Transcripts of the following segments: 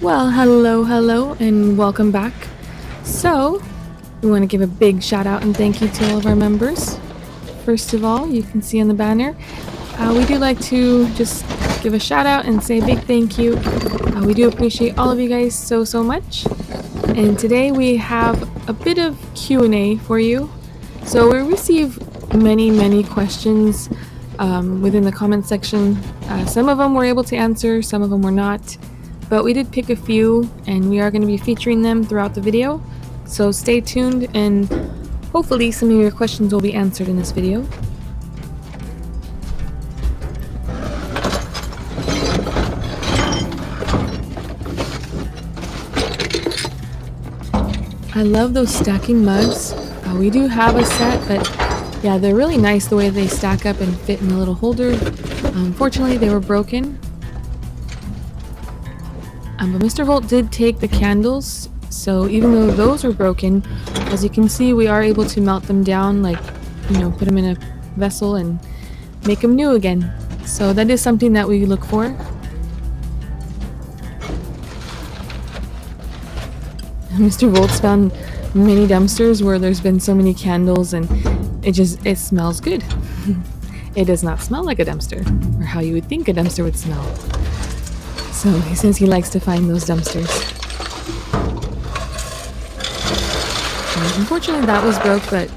Well, hello, and welcome back. So, we want to give a big shout out and thank you to all of our members. First of all, you can see on the banner, we do like to just give a shout out and say a big thank you. We do appreciate all of you guys so much. And today we have a bit of Q&A for you. So we receive many questions within the comment section. Some of them we're able to answer, some of them we're not. But we did pick a few, and we are going to be featuring them throughout the video. So stay tuned, and hopefully some of your questions will be answered in this video. I love those stacking mugs. We do have a set, but yeah, they're really nice the way they stack up and fit in the little holder. Unfortunately, they were broken. But Mr. Volt did take the candles, so even though those were broken, as you can see, we are able to melt them down, like, put them in a vessel and make them new again. So that is something that we look for. Mr. Volt's found many dumpsters where there's been so many candles, and it smells good. It does not smell like a dumpster, or how you would think a dumpster would smell. So he says he likes to find those dumpsters. Unfortunately, that was broke, but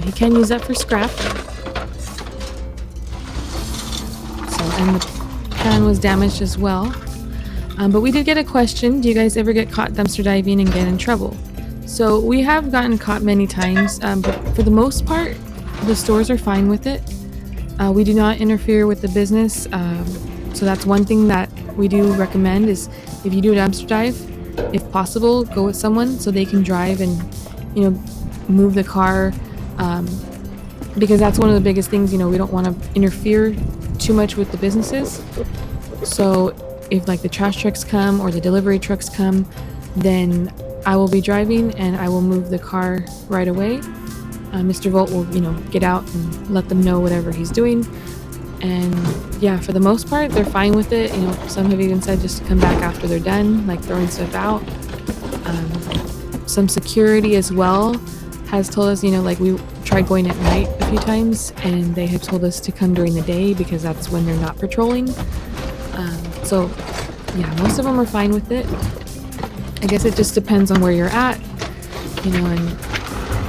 he can use that for scrap. So, and the pan was damaged as well. But we did get a question: do you guys ever get caught dumpster diving and get in trouble? So we have gotten caught many times, but for the most part, the stores are fine with it. We do not interfere with the business. So that's one thing that we do recommend is if you do a dumpster dive, if possible, go with someone so they can drive and, move the car, because that's one of the biggest things, we don't want to interfere too much with the businesses. So if like the trash trucks come or the delivery trucks come, then I will be driving and I will move the car right away. Mr. Volt will, get out and let them know whatever he's doing. And yeah, for the most part, they're fine with it. Some have even said just to come back after they're done, like throwing stuff out. Some security as well has told us, like we tried going at night a few times, and they have told us to come during the day because that's when they're not patrolling. So yeah, most of them are fine with it. I guess it just depends on where you're at, and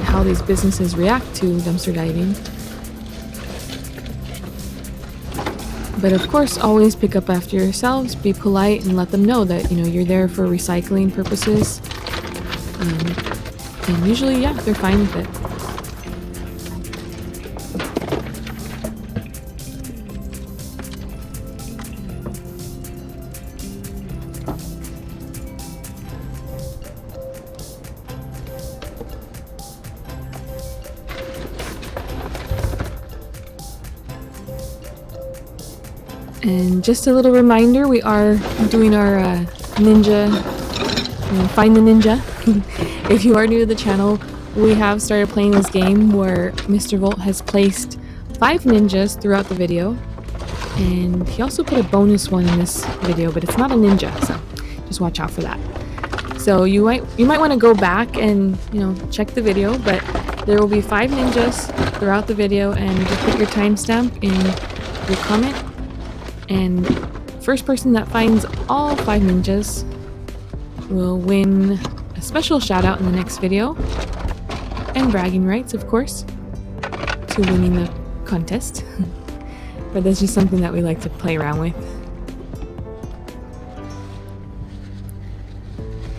how these businesses react to dumpster diving. But of course, always pick up after yourselves, be polite, and let them know that, you're there for recycling purposes. And usually, yeah, they're fine with it. And just a little reminder, we are doing our ninja, find the ninja. If you are new to the channel, we have started playing this game where Mr. Volt has placed 5 ninjas throughout the video. And he also put a bonus one in this video, but it's not a ninja, so just watch out for that. So you might want to go back and, check the video, but there will be 5 ninjas throughout the video, and just put your timestamp in your comment. And first person that finds all 5 ninjas will win a special shout out in the next video, and bragging rights, of course, to winning the contest. But that's just something that we like to play around with.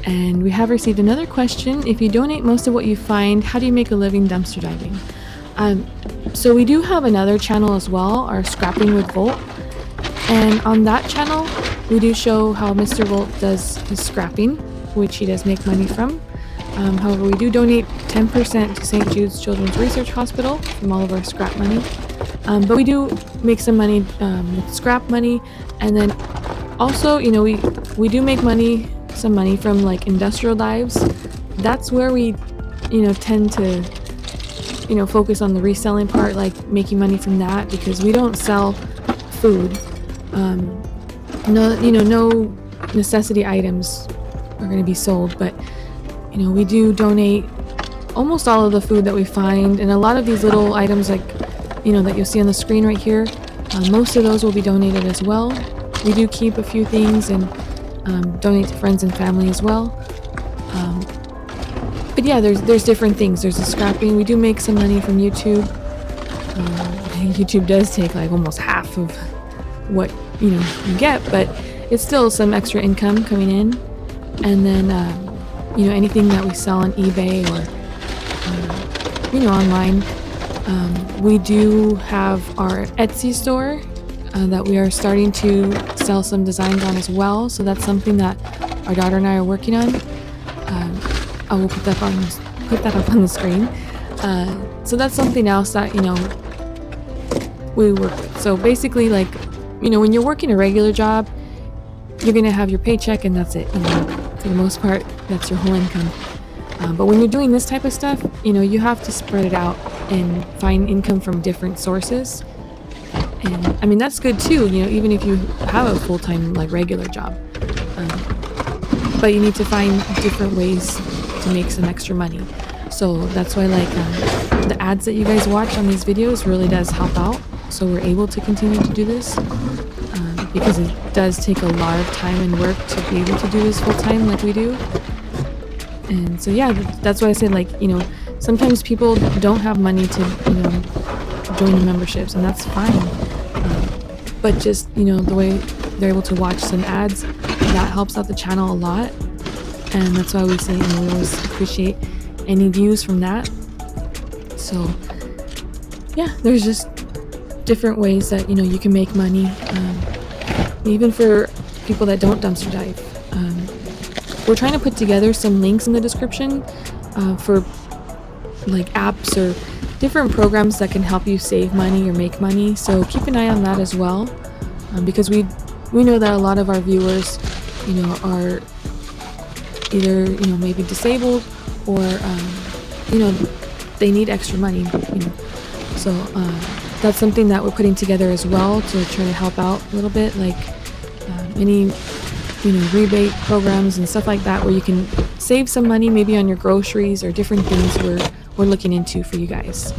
And we have received another question: if you donate most of what you find, how do you make a living dumpster diving? So we do have another channel as well, our Scrapping with Volt. And on that channel, we do show how Mr. Volt does his scrapping, which he does make money from. However, we do donate 10% to St. Jude's Children's Research Hospital from all of our scrap money. But we do make some money with scrap money. And then also, we do make some money from like industrial dives. That's where we, tend to, focus on the reselling part, like making money from that, because we don't sell food. No necessity items are going to be sold, but we do donate almost all of the food that we find, and a lot of these little items like that you'll see on the screen right here, most of those will be donated as well. We do keep a few things and donate to friends and family as well. But yeah, there's different things. There's the scrapping. We do make some money from YouTube. YouTube does take like almost half of what you get, but it's still some extra income coming in. And then anything that we sell on eBay or online. We do have our Etsy store that we are starting to sell some designs on as well. So that's something that our daughter and I are working on. I will put that up on the screen. So that's something else that we work with. So basically, like when you're working a regular job, you're gonna have your paycheck and that's it. For the most part, that's your whole income. But when you're doing this type of stuff, you have to spread it out and find income from different sources. And I mean, that's good too, even if you have a full-time, like, regular job. But you need to find different ways to make some extra money. So that's why, like, the ads that you guys watch on these videos really does help out. So we're able to continue to do this. Because it does take a lot of time and work to be able to do this full-time like we do. And so yeah, that's why I said, like, sometimes people don't have money to join the memberships, and that's fine. But just the way they're able to watch some ads, that helps out the channel a lot. And that's why we say we always appreciate any views from that. So yeah, there's just different ways that you can make money, even for people that don't dumpster dive. We're trying to put together some links in the description for like apps or different programs that can help you save money or make money. So keep an eye on that as well, because we know that a lot of our viewers, are either maybe disabled or they need extra money. So that's something that we're putting together as well to try to help out a little bit, like any rebate programs and stuff like that, where you can save some money maybe on your groceries or different things we're looking into for you guys.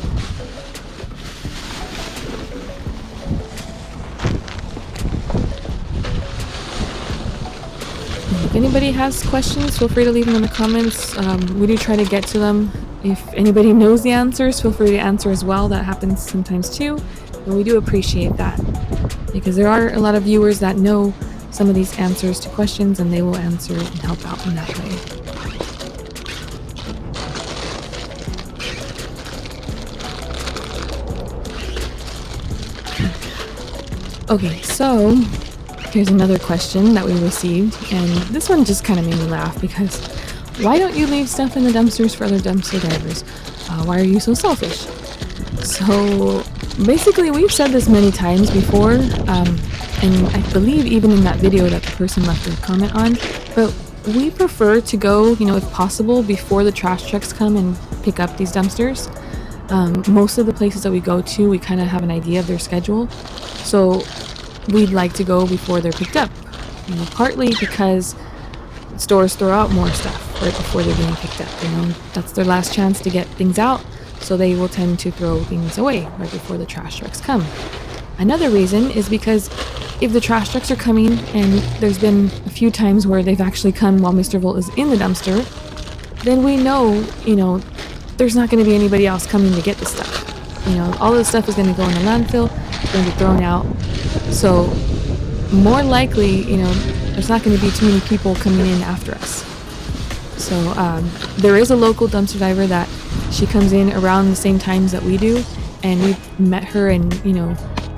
If anybody has questions, feel free to leave them in the comments. We do try to get to them. If anybody knows the answers, feel free to answer as well. That happens sometimes too, and we do appreciate that, because there are a lot of viewers that know some of these answers to questions, and they will answer and help out in that way. Okay, so here's another question that we received, and this one just kind of made me laugh, because why don't you leave stuff in the dumpsters for other dumpster divers? Why are you so selfish? So basically, we've said this many times before, and I believe even in that video that the person left a comment on, but we prefer to go, if possible, before the trash trucks come and pick up these dumpsters. Most of the places that we go to, we kind of have an idea of their schedule, so we'd like to go before they're picked up, partly because stores throw out more stuff right before they're being picked up. That's their last chance to get things out, so they will tend to throw things away right before the trash trucks come. Another reason is because if the trash trucks are coming, and there's been a few times where they've actually come while Mr. Volt is in the dumpster, then we know, there's not going to be anybody else coming to get the stuff. All this stuff is going to go in the landfill, it's going to be thrown out. So more likely, there's not going to be too many people coming in after us. So there is a local dumpster diver that she comes in around the same times that we do, and we've met her, and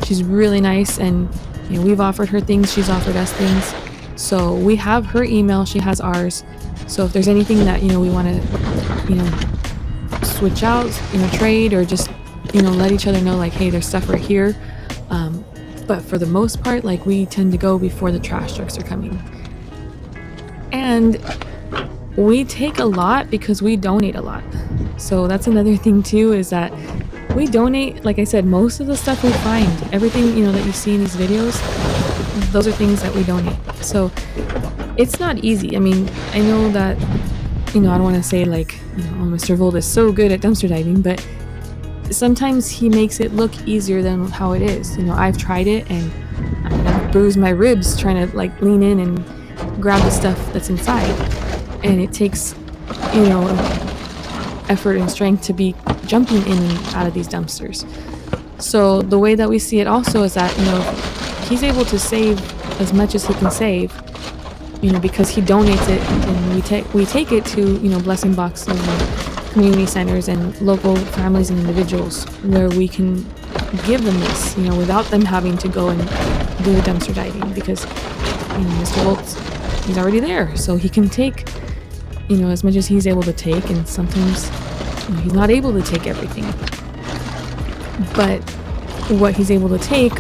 she's really nice, and we've offered her things, she's offered us things. So we have her email, she has ours. So if there's anything that we want to switch out, trade, or just let each other know, like, hey, there's stuff right here. But for the most part, like, we tend to go before the trash trucks are coming. And we take a lot because we donate a lot. So that's another thing too, is that we donate, like I said, most of the stuff we find, everything that you see in these videos, those are things that we donate. So it's not easy. I mean, I know that, I don't want to say like, oh, Mr. Volt is so good at dumpster diving, but sometimes he makes it look easier than how it is. I've tried it and I've bruised my ribs trying to like lean in and grab the stuff that's inside. And it takes, effort and strength to be jumping in and out of these dumpsters. So the way that we see it also is that, he's able to save as much as he can save, because he donates it and we take it to, blessing boxes and community centers and local families and individuals where we can give them this, without them having to go and do the dumpster diving, because, Mr. Volt, he's already there, so he can take, as much as he's able to take, and sometimes he's not able to take everything. But what he's able to take,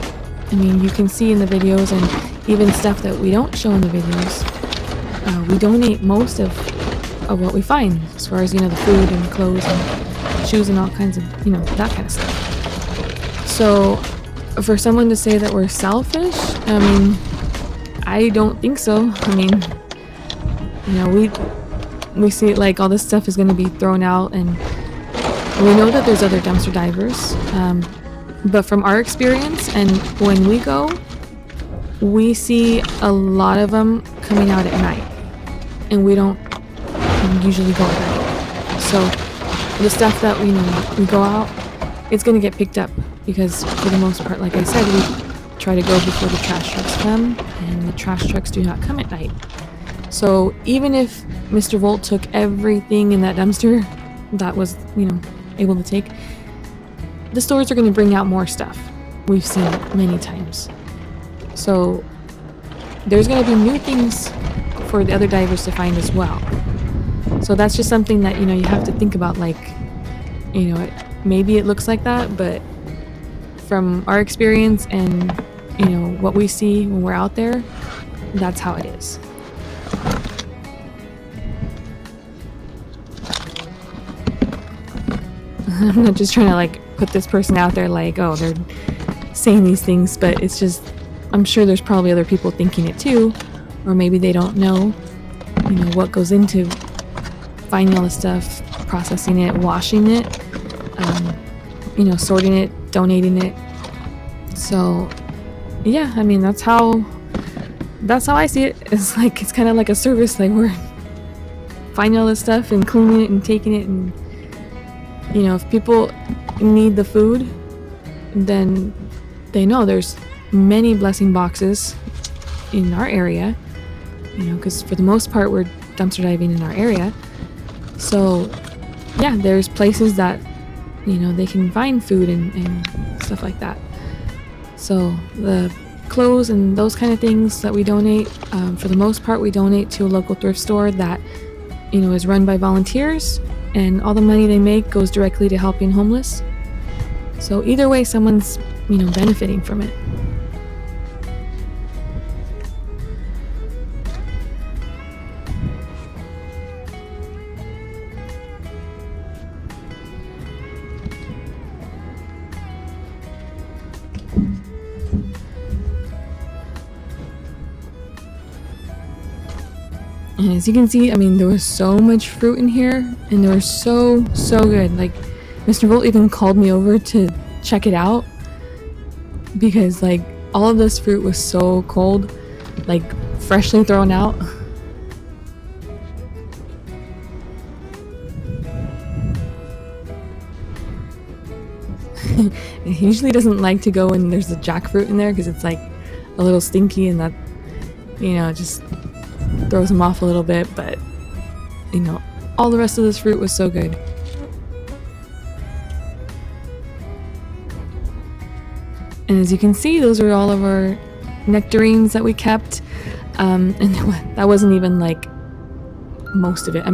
you can see in the videos, and even stuff that we don't show in the videos, we donate most of what we find, as far as, the food and clothes and shoes and all kinds of, that kind of stuff. So for someone to say that we're selfish, I don't think so. We see it like all this stuff is going to be thrown out, and we know that there's other dumpster divers, but from our experience and when we go, we see a lot of them coming out at night, and we don't usually go at night. So the stuff that we go out, it's going to get picked up, because for the most part, like I said, we try to go before the trash trucks come, and the trash trucks do not come at night. So even if Mr. Volt took everything in that dumpster that was, able to take, the stores are going to bring out more stuff. We've seen it many times. So there's going to be new things for the other divers to find as well. So that's just something that, you have to think about, like, maybe it looks like that, but from our experience and, what we see when we're out there, that's how it is. I'm not just trying to like put this person out there like, oh, they're saying these things, but it's just, I'm sure there's probably other people thinking it too, or maybe they don't know, what goes into finding all this stuff, processing it, washing it, sorting it, donating it. So yeah, that's how I see it. It's like, it's kind of like a service, like we're finding all this stuff and cleaning it and taking it, and if people need the food, then they know there's many blessing boxes in our area, because for the most part we're dumpster diving in our area. So yeah, there's places that they can find food and stuff like that. So the clothes and those kind of things that we donate, for the most part we donate to a local thrift store that is run by volunteers, and all the money they make goes directly to helping homeless. So either way, someone's benefiting from it. And as you can see, there was so much fruit in here, and they were so good. Like, Mr. Volt even called me over to check it out, because like all of this fruit was so cold, like freshly thrown out. He usually doesn't like to go when there's a jackfruit in there, because it's like a little stinky, and that just throws him off a little bit. But all the rest of this fruit was so good. And as you can see, those are all of our nectarines that we kept, and that wasn't even like most of it.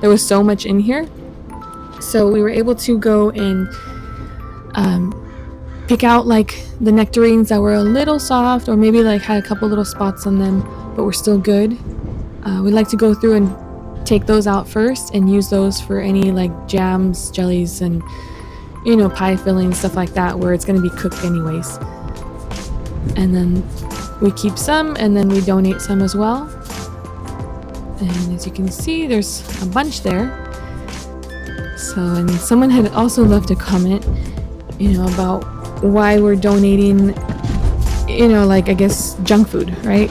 There was so much in here, so we were able to go and pick out like the nectarines that were a little soft, or maybe like had a couple little spots on them but were still good. We like to go through and take those out first and use those for any like jams, jellies, and pie fillings, stuff like that, where it's going to be cooked anyways. And then we keep some, and then we donate some as well. And as you can see, there's a bunch there. So, and someone had also left a comment, about why we're donating, like, I guess, junk food, right?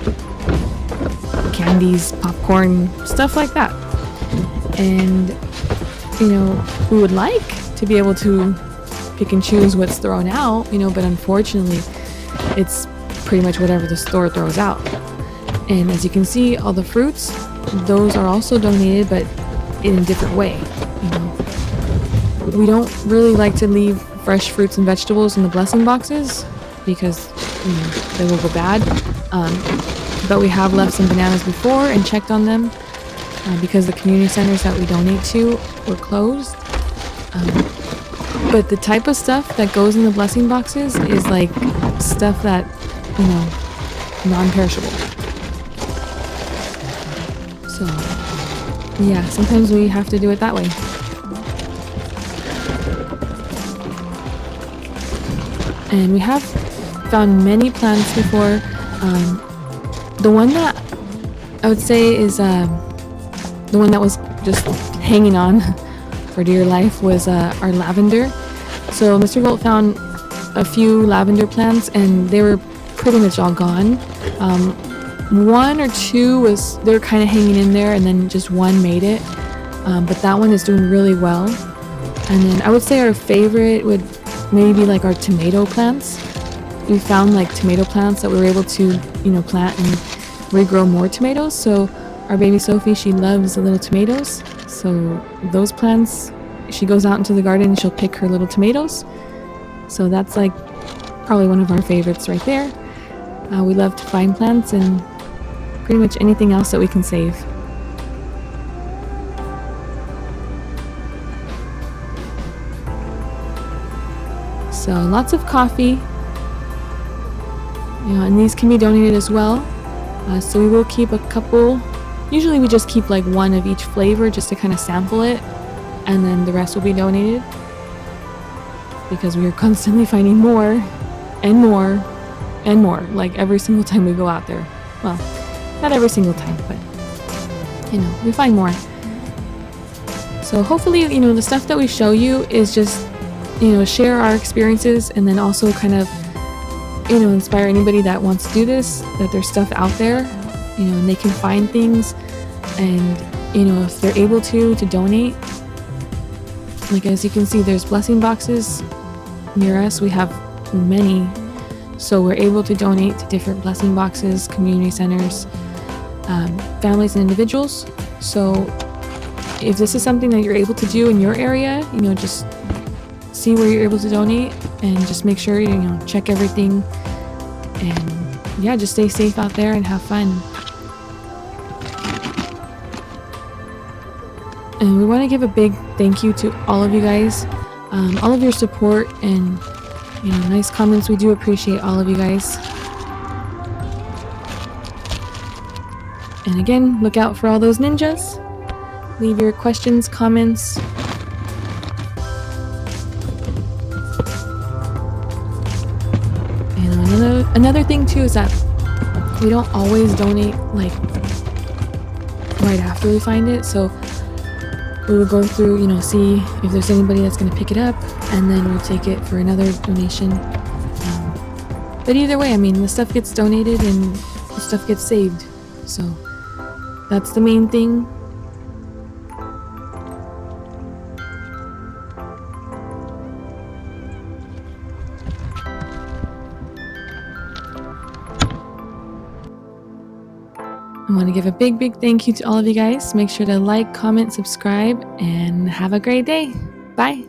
Candies, popcorn, stuff like that. And, we would like to be able to pick and choose what's thrown out, but unfortunately, it's pretty much whatever the store throws out. And as you can see, all the fruits, those are also donated, but in a different way. We don't really like to leave fresh fruits and vegetables in the blessing boxes because they will go bad. But we have left some bananas before and checked on them because the community centers that we donate to were closed. But the type of stuff that goes in the blessing boxes is like stuff that, non-perishable. So, yeah, sometimes we have to do it that way. And we have found many plants before. The one that I would say is the one that was just hanging on for dear life was our lavender. So Mr. Volt found a few lavender plants and they were pretty much all gone. One or two they were kind of hanging in there, and then just one made it. But that one is doing really well. And then I would say our favorite would maybe like our tomato plants. We found like tomato plants that we were able to, plant and regrow more tomatoes. So our baby Sophie, she loves the little tomatoes. So those plants, she goes out into the garden and she'll pick her little tomatoes. So that's like probably one of our favorites right there. We love to find plants and pretty much anything else that we can save. So lots of coffee, and these can be donated as well. So we will keep a couple. Usually we just keep like one of each flavor just to kind of sample it, and then the rest will be donated because we are constantly finding more and more and more, like every single time we go out there. Well, not every single time, but we find more. So hopefully, the stuff that we show you is just share our experiences, and then also kind of inspire anybody that wants to do this, that there's stuff out there, and they can find things, and if they're able to donate. Like, as you can see, there's blessing boxes near us. We have many, so we're able to donate to different blessing boxes, community centers, families and individuals. So if this is something that you're able to do in your area, just see where you're able to donate, and just make sure check everything, and yeah, just stay safe out there and have fun. And we want to give a big thank you to all of you guys, all of your support and nice comments. We do appreciate all of you guys. And again, look out for all those ninjas. Leave your questions, comments. Another thing too is that we don't always donate like right after we find it. So we would go through, see if there's anybody that's going to pick it up, and then we'll take it for another donation. But either way, the stuff gets donated and the stuff gets saved. So that's the main thing. I want to give a big thank you to all of you guys. Make sure to like, comment, subscribe, and have a great day. Bye.